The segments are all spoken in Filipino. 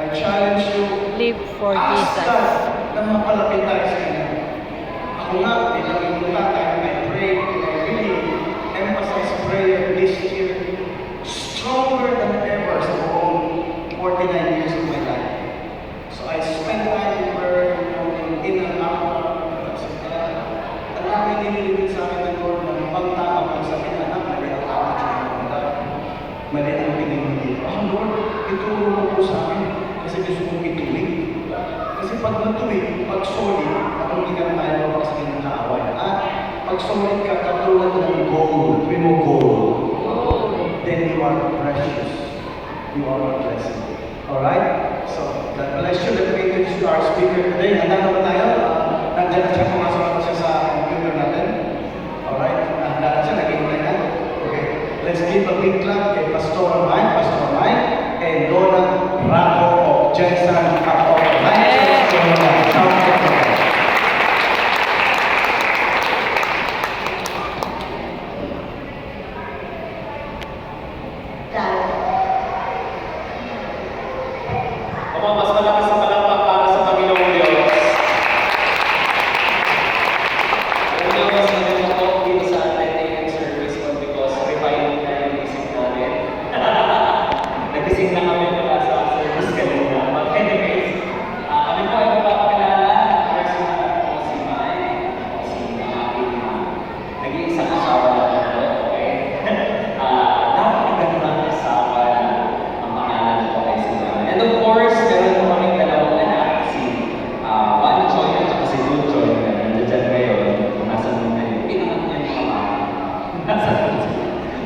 I challenge you, Live for ask Jesus. God na mapalapit tayo sa inyo. Ako nga, bilang inyong tatay, I pray and I really emphasize prayer this year stronger than ever sa buong 49 years of my life. So I spend time in prayer, in and out. Ang daming nililibig sa akin ng Lord na pagtama ko sa akin, anak, mali ang attitude mo. Mali ang tingin mo dito. Oh Lord, ituro mo po sa akin kasi gusto kong ituwid. Kasi pag natuwid, pag solid, ako hindi ka na tayo mapakasakin ng kaaway. At pag solid ka, katulad ng gold, tuwin mo gold, then you are precious. You are a blessing. Alright? So, God bless you. Let me introduce our speaker today. Handa na ba tayo? Nandiyan na siya, pumasok na siya sa computer natin. Alright? Handa na siya, nag-iintay na. Okay. Let's give a big clap kay Pastor Mike, and Lola Raco of Jensen of Life. Mas malakas sa palakpak para sa Panginoong Diyos. Alam niyo, mas maganda ko dito sa athletic service ko because refining na yung isip natin. Nagising na kami para sa service kanina. But anyways, kami po ay magpapakilala. Personal ako si Mike, si aking nag-iisang asawa na ako. Okay? Napakagandang asawa na ang pangalan ko ay si Mike. And of course, meron po kaming dalawang anak, si Juan Choy at saka si Jude Choy, na nandiyan ngayon, nasa nung na yun. Pinangat niya yung mga nasa nung.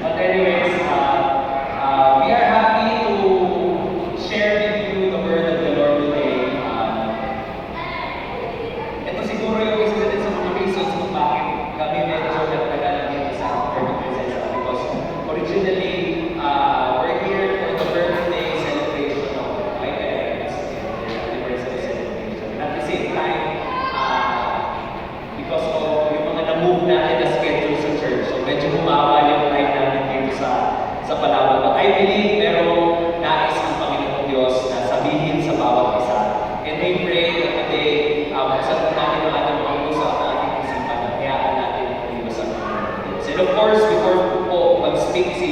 But anyways, we are happy to share with you the word of the Lord today. Ito siguro yung isa din sa mga reasons kung bakit kami medyo nagtagal dito sa Permanent because originally, we're here for the birthday celebration of my parents, their anniversary celebration. At the same time, because of yung mga na-move natin na schedule sa church, so medyo bumaba yung time natin dito sa Palawan. But I believe merong nais ang Panginoong Diyos na sabihin sa bawat isa. And we pray that today, buksan natin ang ating mga puso at ating isipan at hayaan natin ang Diyos ang Panginoong Diyos. And of course, before po mag-speak si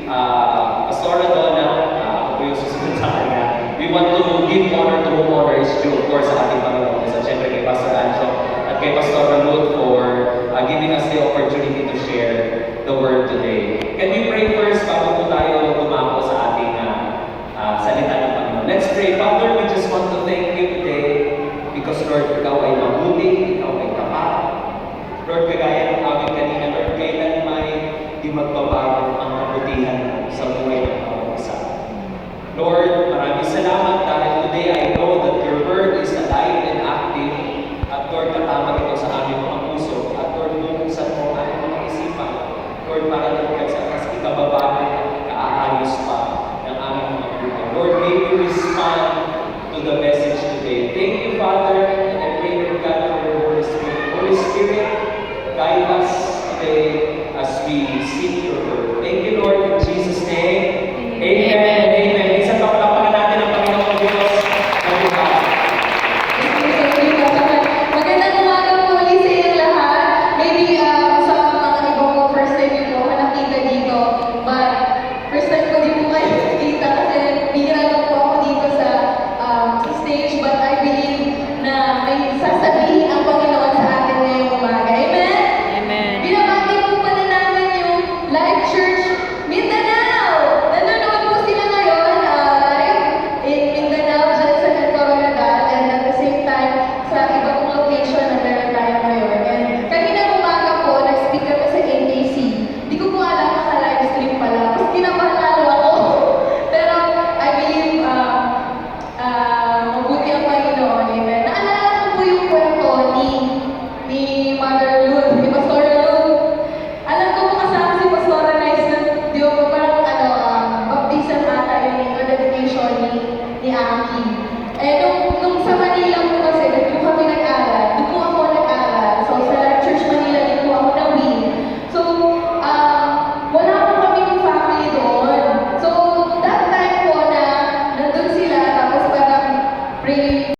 Pastora Donna, ako po yung susunod sa kanya, we want to give honor to whom honor is due, of course, sa ating Panginoon. At syempre kay Pastor Ancho at kay Pastor Ruth for giving us the opportunity to share the word today. Can we pray first bago po tayo tumako sa ating salita ng Panginoon? Let's pray. Father, we just want to thank you today because Lord, Ikaw ay mabuti, Ikaw ay tapat. Lord, kagaya ng aming kanina, Lord, kailan may di magbabago ang kabutihan mo sa buhay ng bawat isa. Lord, maraming salamat dahil today I know that your word is alive and active. At Lord, katama ito sa aming mga puso. At Lord, bubuksan mo ang aming mga isipan. Lord, para Lord, sa mas ikababago at ikaayos pa ng aming mga buhay. Lord, may we respond to the message today. Thank you, Father, and I pray to God for your Holy Spirit. Holy Spirit, guide us today as we seek your word. Thank you, Lord, in Jesus' name. Amen and amen. Isang kapalapakan natin ang Panginoong Diyos. Magandang umaga po ulit sa inyong lahat. Maybe sa mga iba po, first time niyo po ako nakita dito. But first time ko din po kayo nakita kasi bihira lang po ako dito sa stage. But I believe na may sasabihin ang Panginoon sa atin ngayong umaga. Amen? Amen. Binabati po pala namin yung Life Church Mindanao. Nanonood po sila ngayon live in Mindanao, dyan sa Coronadal, and at the same time, sa iba pong location na meron tayo ngayon. And kanina umaga po, nag-speak kami sa NKC. Di ko po alam naka-live stream pala. Mas kinabahan lalo ako. Pero I believe mabuti ang Panginoon. Amen. Naalala ko po yung kwento ni Mother Ruth, ni Pastor Ruth. Alam ko po kasama si Pastor Nice na di ko parang baptism ata yung dedication ni Aki. Eh, nung sa Manila po kasi, doon po kami nag-aral. Doon po ako nag-aral. So, sa Life Church Manila, din po ako na-win. So, wala po kaming family doon. So, that time po na nandun sila, tapos parang really